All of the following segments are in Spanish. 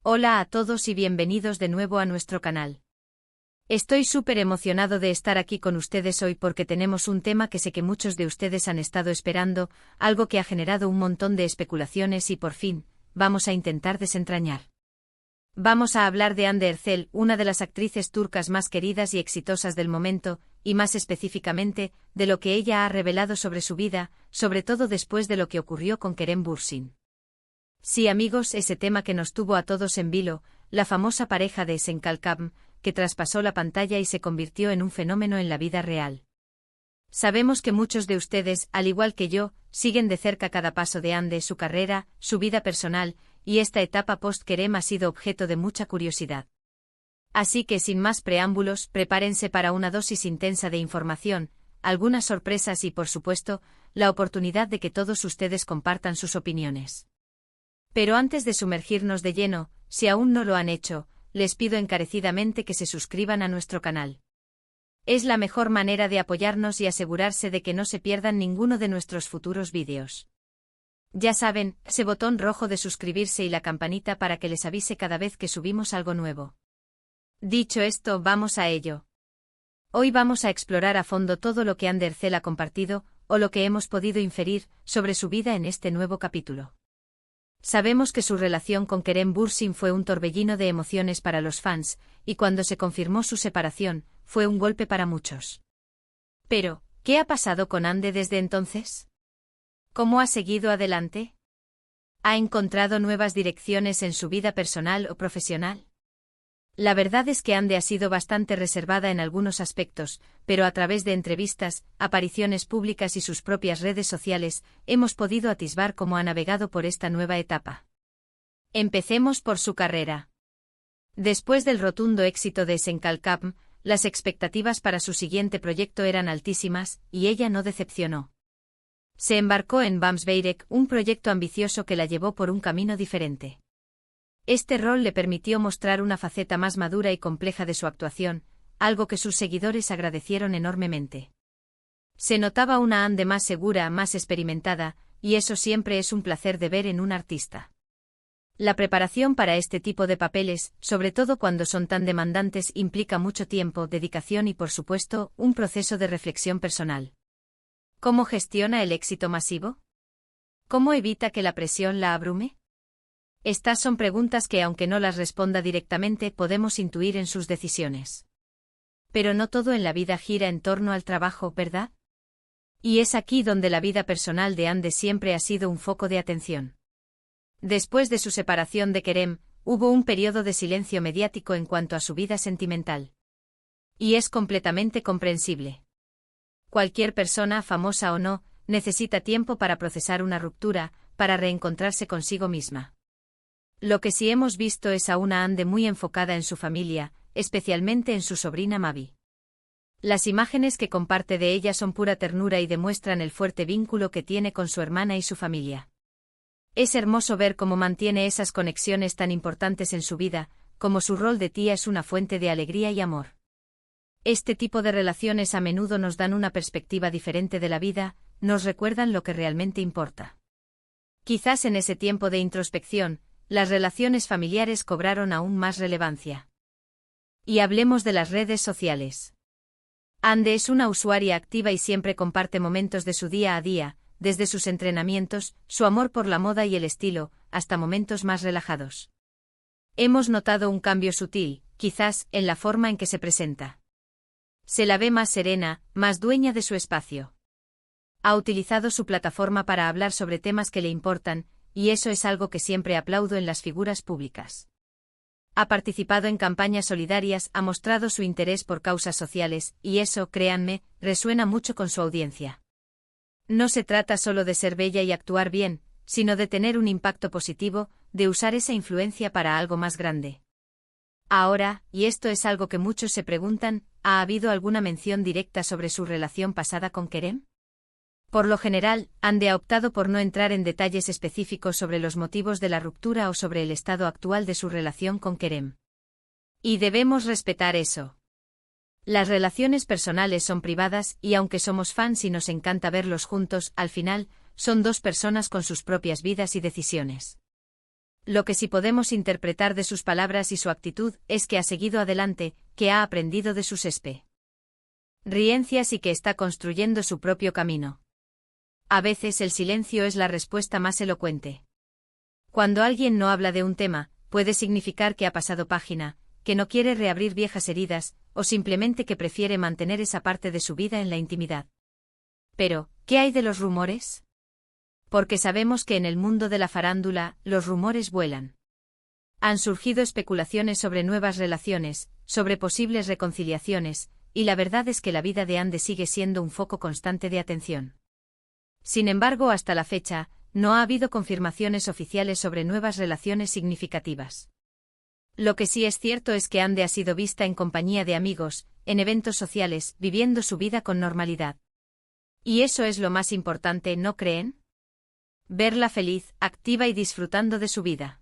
Hola a todos y bienvenidos de nuevo a nuestro canal. Estoy súper emocionado de estar aquí con ustedes hoy porque tenemos un tema que sé que muchos de ustedes han estado esperando, algo que ha generado un montón de especulaciones y por fin, vamos a intentar desentrañar. Vamos a hablar de Hande Erçel, una de las actrices turcas más queridas y exitosas del momento, y más específicamente, de lo que ella ha revelado sobre su vida, sobre todo después de lo que ocurrió con Kerem Bürsin. Sí amigos, ese tema que nos tuvo a todos en vilo, la famosa pareja de Esen Kalkam, que traspasó la pantalla y se convirtió en un fenómeno en la vida real. Sabemos que muchos de ustedes, al igual que yo, siguen de cerca cada paso de Hande, su carrera, su vida personal, y esta etapa post-Kerem ha sido objeto de mucha curiosidad. Así que sin más preámbulos, prepárense para una dosis intensa de información, algunas sorpresas y por supuesto, la oportunidad de que todos ustedes compartan sus opiniones. Pero antes de sumergirnos de lleno, si aún no lo han hecho, les pido encarecidamente que se suscriban a nuestro canal. Es la mejor manera de apoyarnos y asegurarse de que no se pierdan ninguno de nuestros futuros vídeos. Ya saben, ese botón rojo de suscribirse y la campanita para que les avise cada vez que subimos algo nuevo. Dicho esto, vamos a ello. Hoy vamos a explorar a fondo todo lo que Hande Erçel ha compartido, o lo que hemos podido inferir, sobre su vida en este nuevo capítulo. Sabemos que su relación con Kerem Bürsin fue un torbellino de emociones para los fans, y cuando se confirmó su separación, fue un golpe para muchos. Pero, ¿qué ha pasado con Hande desde entonces? ¿Cómo ha seguido adelante? ¿Ha encontrado nuevas direcciones en su vida personal o profesional? La verdad es que Hande ha sido bastante reservada en algunos aspectos, pero a través de entrevistas, apariciones públicas y sus propias redes sociales, hemos podido atisbar cómo ha navegado por esta nueva etapa. Empecemos por su carrera. Después del rotundo éxito de Esen Kalkam, las expectativas para su siguiente proyecto eran altísimas, y ella no decepcionó. Se embarcó en Bamsbeyrek, un proyecto ambicioso que la llevó por un camino diferente. Este rol le permitió mostrar una faceta más madura y compleja de su actuación, algo que sus seguidores agradecieron enormemente. Se notaba una Hande más segura, más experimentada, y eso siempre es un placer de ver en un artista. La preparación para este tipo de papeles, sobre todo cuando son tan demandantes, implica mucho tiempo, dedicación y por supuesto, un proceso de reflexión personal. ¿Cómo gestiona el éxito masivo? ¿Cómo evita que la presión la abrume? Estas son preguntas que, aunque no las responda directamente, podemos intuir en sus decisiones. Pero no todo en la vida gira en torno al trabajo, ¿verdad? Y es aquí donde la vida personal de Hande siempre ha sido un foco de atención. Después de su separación de Kerem, hubo un periodo de silencio mediático en cuanto a su vida sentimental. Y es completamente comprensible. Cualquier persona, famosa o no, necesita tiempo para procesar una ruptura, para reencontrarse consigo misma. Lo que sí hemos visto es a una Hande muy enfocada en su familia, especialmente en su sobrina Mavi. Las imágenes que comparte de ella son pura ternura y demuestran el fuerte vínculo que tiene con su hermana y su familia. Es hermoso ver cómo mantiene esas conexiones tan importantes en su vida, como su rol de tía es una fuente de alegría y amor. Este tipo de relaciones a menudo nos dan una perspectiva diferente de la vida, nos recuerdan lo que realmente importa. Quizás en ese tiempo de introspección, las relaciones familiares cobraron aún más relevancia. Y hablemos de las redes sociales. Hande es una usuaria activa y siempre comparte momentos de su día a día, desde sus entrenamientos, su amor por la moda y el estilo, hasta momentos más relajados. Hemos notado un cambio sutil, quizás, en la forma en que se presenta. Se la ve más serena, más dueña de su espacio. Ha utilizado su plataforma para hablar sobre temas que le importan, y eso es algo que siempre aplaudo en las figuras públicas. Ha participado en campañas solidarias, ha mostrado su interés por causas sociales, y eso, créanme, resuena mucho con su audiencia. No se trata solo de ser bella y actuar bien, sino de tener un impacto positivo, de usar esa influencia para algo más grande. Ahora, y esto es algo que muchos se preguntan, ¿ha habido alguna mención directa sobre su relación pasada con Kerem? Por lo general, Hande ha optado por no entrar en detalles específicos sobre los motivos de la ruptura o sobre el estado actual de su relación con Kerem. Y debemos respetar eso. Las relaciones personales son privadas y aunque somos fans y nos encanta verlos juntos, al final, son dos personas con sus propias vidas y decisiones. Lo que sí podemos interpretar de sus palabras y su actitud es que ha seguido adelante, que ha aprendido de sus experiencias y que está construyendo su propio camino. A veces el silencio es la respuesta más elocuente. Cuando alguien no habla de un tema, puede significar que ha pasado página, que no quiere reabrir viejas heridas, o simplemente que prefiere mantener esa parte de su vida en la intimidad. Pero, ¿qué hay de los rumores? Porque sabemos que en el mundo de la farándula, los rumores vuelan. Han surgido especulaciones sobre nuevas relaciones, sobre posibles reconciliaciones, y la verdad es que la vida de Ande sigue siendo un foco constante de atención. Sin embargo, hasta la fecha, no ha habido confirmaciones oficiales sobre nuevas relaciones significativas. Lo que sí es cierto es que Ande ha sido vista en compañía de amigos, en eventos sociales, viviendo su vida con normalidad. Y eso es lo más importante, ¿no creen? Verla feliz, activa y disfrutando de su vida.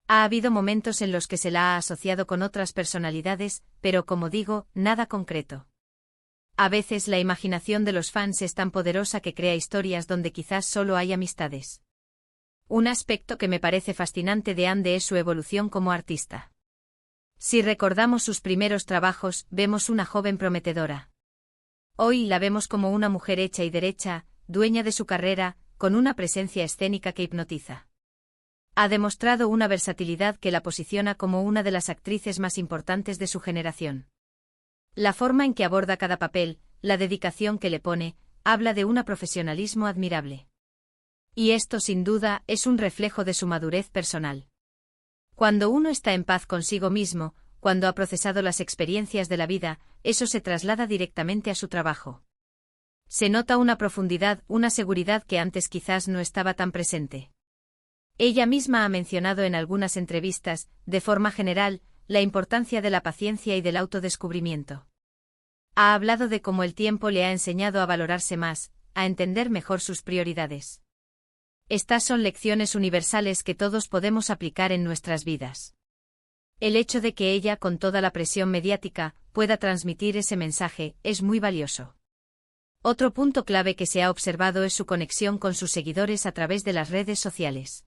Ha habido momentos en los que se la ha asociado con otras personalidades, pero como digo, nada concreto. A veces la imaginación de los fans es tan poderosa que crea historias donde quizás solo hay amistades. Un aspecto que me parece fascinante de Ande es su evolución como artista. Si recordamos sus primeros trabajos, vemos una joven prometedora. Hoy la vemos como una mujer hecha y derecha, dueña de su carrera, con una presencia escénica que hipnotiza. Ha demostrado una versatilidad que la posiciona como una de las actrices más importantes de su generación. La forma en que aborda cada papel, la dedicación que le pone, habla de un profesionalismo admirable. Y esto sin duda es un reflejo de su madurez personal. Cuando uno está en paz consigo mismo, cuando ha procesado las experiencias de la vida, eso se traslada directamente a su trabajo. Se nota una profundidad, una seguridad que antes quizás no estaba tan presente. Ella misma ha mencionado en algunas entrevistas, de forma general, la importancia de la paciencia y del autodescubrimiento. Ha hablado de cómo el tiempo le ha enseñado a valorarse más, a entender mejor sus prioridades. Estas son lecciones universales que todos podemos aplicar en nuestras vidas. El hecho de que ella, con toda la presión mediática, pueda transmitir ese mensaje, es muy valioso. Otro punto clave que se ha observado es su conexión con sus seguidores a través de las redes sociales.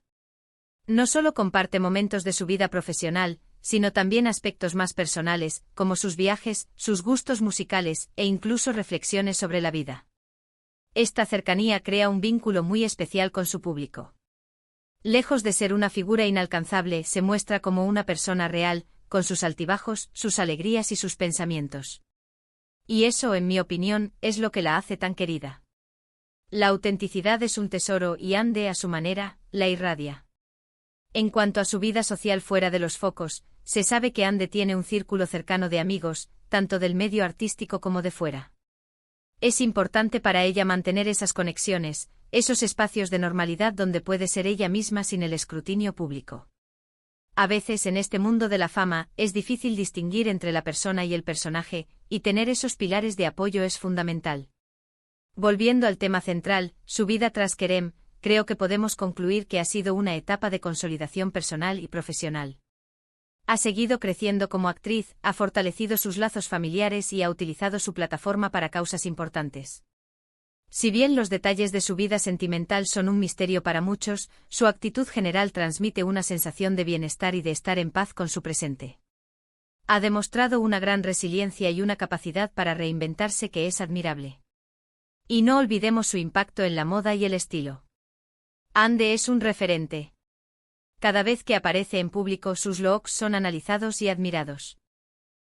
No solo comparte momentos de su vida profesional, sino también aspectos más personales, como sus viajes, sus gustos musicales, e incluso reflexiones sobre la vida. Esta cercanía crea un vínculo muy especial con su público. Lejos de ser una figura inalcanzable, se muestra como una persona real, con sus altibajos, sus alegrías y sus pensamientos. Y eso, en mi opinión, es lo que la hace tan querida. La autenticidad es un tesoro y Ande, a su manera, la irradia. En cuanto a su vida social fuera de los focos, se sabe que Ande tiene un círculo cercano de amigos, tanto del medio artístico como de fuera. Es importante para ella mantener esas conexiones, esos espacios de normalidad donde puede ser ella misma sin el escrutinio público. A veces en este mundo de la fama, es difícil distinguir entre la persona y el personaje, y tener esos pilares de apoyo es fundamental. Volviendo al tema central, su vida tras Kerem, creo que podemos concluir que ha sido una etapa de consolidación personal y profesional. Ha seguido creciendo como actriz, ha fortalecido sus lazos familiares y ha utilizado su plataforma para causas importantes. Si bien los detalles de su vida sentimental son un misterio para muchos, su actitud general transmite una sensación de bienestar y de estar en paz con su presente. Ha demostrado una gran resiliencia y una capacidad para reinventarse que es admirable. Y no olvidemos su impacto en la moda y el estilo. Ande es un referente. Cada vez que aparece en público sus looks son analizados y admirados.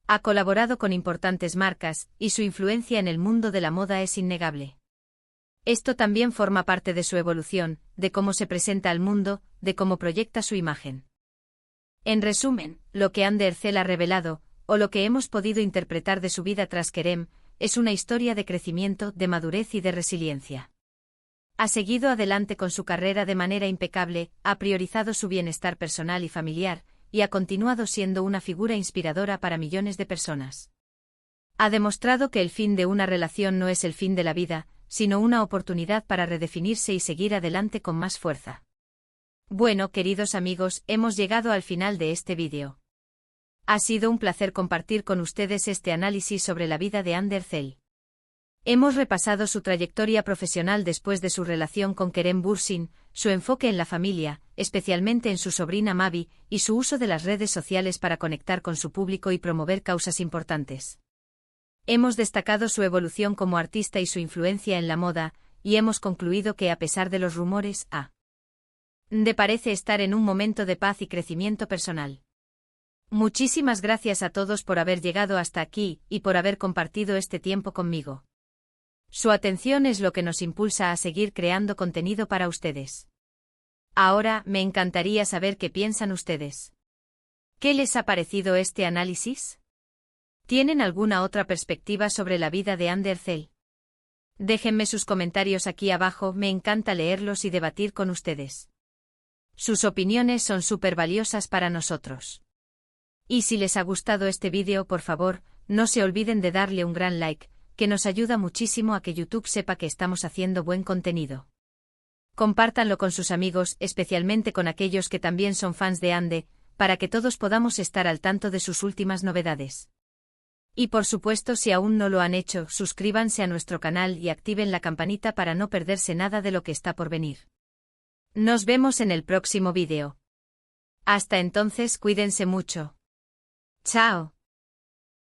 Ha colaborado con importantes marcas, y su influencia en el mundo de la moda es innegable. Esto también forma parte de su evolución, de cómo se presenta al mundo, de cómo proyecta su imagen. En resumen, lo que Ande Ercel ha revelado, o lo que hemos podido interpretar de su vida tras Kerem, es una historia de crecimiento, de madurez y de resiliencia. Ha seguido adelante con su carrera de manera impecable, ha priorizado su bienestar personal y familiar, y ha continuado siendo una figura inspiradora para millones de personas. Ha demostrado que el fin de una relación no es el fin de la vida, sino una oportunidad para redefinirse y seguir adelante con más fuerza. Bueno, queridos amigos, hemos llegado al final de este vídeo. Ha sido un placer compartir con ustedes este análisis sobre la vida de Ande Ercel. Hemos repasado su trayectoria profesional después de su relación con Kerem Bürsin, su enfoque en la familia, especialmente en su sobrina Mavi, y su uso de las redes sociales para conectar con su público y promover causas importantes. Hemos destacado su evolución como artista y su influencia en la moda, y hemos concluido que a pesar de los rumores, Ande parece estar en un momento de paz y crecimiento personal. Muchísimas gracias a todos por haber llegado hasta aquí y por haber compartido este tiempo conmigo. Su atención es lo que nos impulsa a seguir creando contenido para ustedes. Ahora, me encantaría saber qué piensan ustedes. ¿Qué les ha parecido este análisis? ¿Tienen alguna otra perspectiva sobre la vida de Ander Cell? Déjenme sus comentarios aquí abajo, me encanta leerlos y debatir con ustedes. Sus opiniones son súper valiosas para nosotros. Y si les ha gustado este vídeo, por favor, no se olviden de darle un gran like, que nos ayuda muchísimo a que YouTube sepa que estamos haciendo buen contenido. Compártanlo con sus amigos, especialmente con aquellos que también son fans de Ande, para que todos podamos estar al tanto de sus últimas novedades. Y por supuesto, si aún no lo han hecho, suscríbanse a nuestro canal y activen la campanita para no perderse nada de lo que está por venir. Nos vemos en el próximo vídeo. Hasta entonces, cuídense mucho. Chao.